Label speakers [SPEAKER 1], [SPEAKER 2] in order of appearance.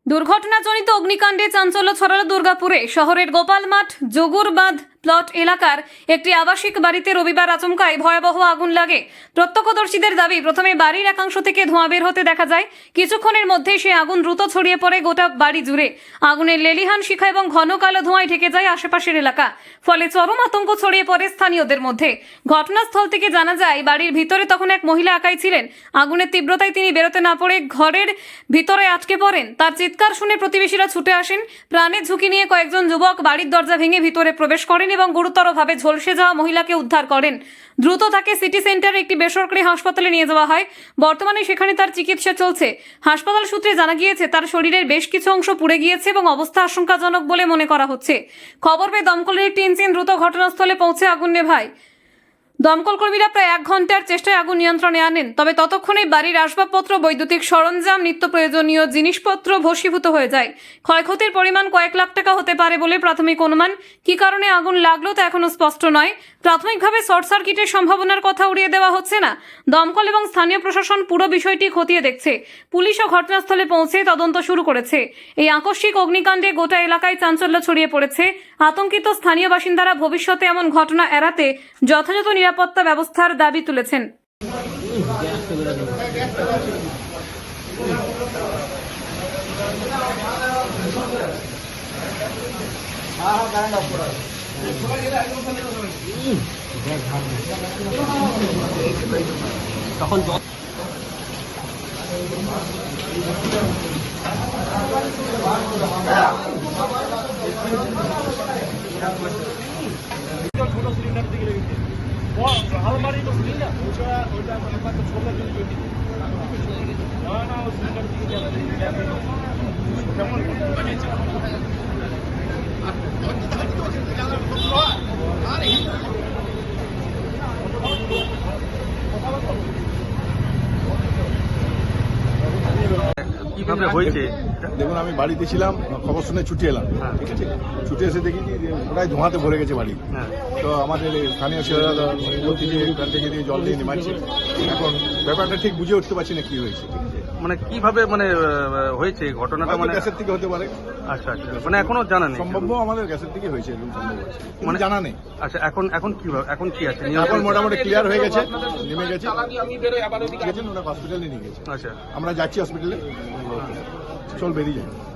[SPEAKER 1] দুর্ঘটনাজনিত অগ্নিকাণ্ডে চাঞ্চল্য ছড়ালো দুর্গাপুরে। শহরের গোপালমাঠ জগুরবাঁধ প্লট এলাকার একটি আবাসিক বাড়িতে রবিবার আচমকায় ভয়াবহ আগুন লাগে। প্রত্যক্ষদর্শীদের দাবি, প্রথমে বাড়ির একাংশ থেকে ধোঁয়া বের হতে দেখা যায়। কিছুক্ষণের মধ্যেই সেই আগুন দ্রুত ছড়িয়ে পড়ে গোটা বাড়ি জুড়ে। আগুনের লেলিহান শিখা এবং ঘন কালো ধোঁয়ায় ঢেকে যায় আশেপাশের এলাকা। ফলে চরম আতঙ্ক ছড়িয়ে পড়ে স্থানীয়দের মধ্যে। ঘটনাস্থল থেকে জানা যায়, বাড়ির ভিতরে তখন এক মহিলা একাই ছিলেন। আগুনের তীব্রতায় তিনি বেরোতে না পেরে ঘরের ভিতরে আটকে পড়েন। তার চিৎকার শুনে প্রতিবেশীরা ছুটে আসেন। প্রাণের ঝুঁকি নিয়ে কয়েকজন যুবক বাড়ির দরজা ভেঙে ভিতরে প্রবেশ করেন এবং গুরুতরভাবে ঝলসে যাওয়া মহিলাকে উদ্ধার করেন। দ্রুত তাকে সিটি সেন্টারে একটি বেসরকারি হাসপাতালে নিয়ে যাওয়া হয়। বর্তমানে সেখানে তার চিকিৎসা চলছে। হাসপাতাল সূত্রে জানা গিয়েছে, তার শরীরের বেশ কিছু অংশ পুড়ে গিয়েছে এবং অবস্থা আশঙ্কাজনক বলে মনে করা হচ্ছে। খবর পেয়ে দমকলের একটি ইঞ্জিন দ্রুত ঘটনাস্থলে পৌঁছে আগুন নেভায়। দমকল কর্মীরা প্রায় 1 ঘন্টার চেষ্টায় আগুন নিয়ন্ত্রণে আনেন। তবে ততক্ষণে বাড়ির আসবাবপত্র, বৈদ্যুতিক সরঞ্জাম, নিত্য প্রয়োজনীয় জিনিসপত্র ভস্মীভূত হয়ে যায়। ক্ষয়ক্ষতির পরিমাণ কয়েক লাখ টাকা হতে পারে বলে প্রাথমিক অনুমান। কী কারণে আগুন লাগলো তা এখনো স্পষ্ট নয়। প্রাথমিকভাবে শর্ট সার্কিটের সম্ভাবনার কথা উড়িয়ে দেওয়া হচ্ছে না। দমকল এবং স্থানীয় প্রশাসন পুরো বিষয়টি খতিয়ে দেখছে। পুলিশও ঘটনাস্থলে পৌঁছে তদন্ত শুরু করেছে। এই আকস্মিক অগ্নিকাণ্ডে গোটা এলাকায় চাঞ্চল্য ছড়িয়ে পড়েছে। আতঙ্কিত স্থানীয় বাসিন্দারা ভবিষ্যতে এমন ঘটনা এড়াতে যথাযথ নিরাপত্তা ব্যবস্থার দাবি তুলেছেন।
[SPEAKER 2] তখন
[SPEAKER 3] ছোট সিলিন্ডার দিকে লেগেছে আলমারি তো সিলিন্ডার ওইটা একমাত্র ছোটার জন্য তৈরি না ও সিলিন্ডার দিকে কেমন
[SPEAKER 2] কিভাবে হয়েছে?
[SPEAKER 4] দেখুন, আমি বাড়িতে ছিলাম, খবর শুনে ছুটে এলাম। ঠিক আছে, ছুটে এসে দেখি যে ওটাই ধোঁয়াতে ভরে গেছে বাড়ি। তো আমাদের স্থানীয় ছেলেরা বলতে যে এখান থেকে দিয়ে জল দিয়ে নেমাচ্ছে। এখন ব্যাপারটা ঠিক বুঝে উঠতে পারছি না কি হয়েছে।
[SPEAKER 2] মানে কিভাবে হয়েছে ঘটনাটা? মানে
[SPEAKER 4] গ্যাসের থেকে হতে পারে।
[SPEAKER 2] আচ্ছা আচ্ছা, মানে এখনো জানা নেই।
[SPEAKER 4] সম্ভব আমাদের গ্যাসের থেকে হয়েছে, এরকম সম্ভব আছে,
[SPEAKER 2] মানে
[SPEAKER 4] জানা নেই।
[SPEAKER 2] আচ্ছা, এখন কিভাবে, এখন কি আছে?
[SPEAKER 4] এখন মোটামুটি ক্লিয়ার হয়ে গেছে, নেমে গেছে। গেছেন ওরা হসপিটালে নিয়ে গেছে।
[SPEAKER 2] আচ্ছা,
[SPEAKER 4] আমরা যাচ্ছি হসপিটালে, চল বেরিয়ে যাই।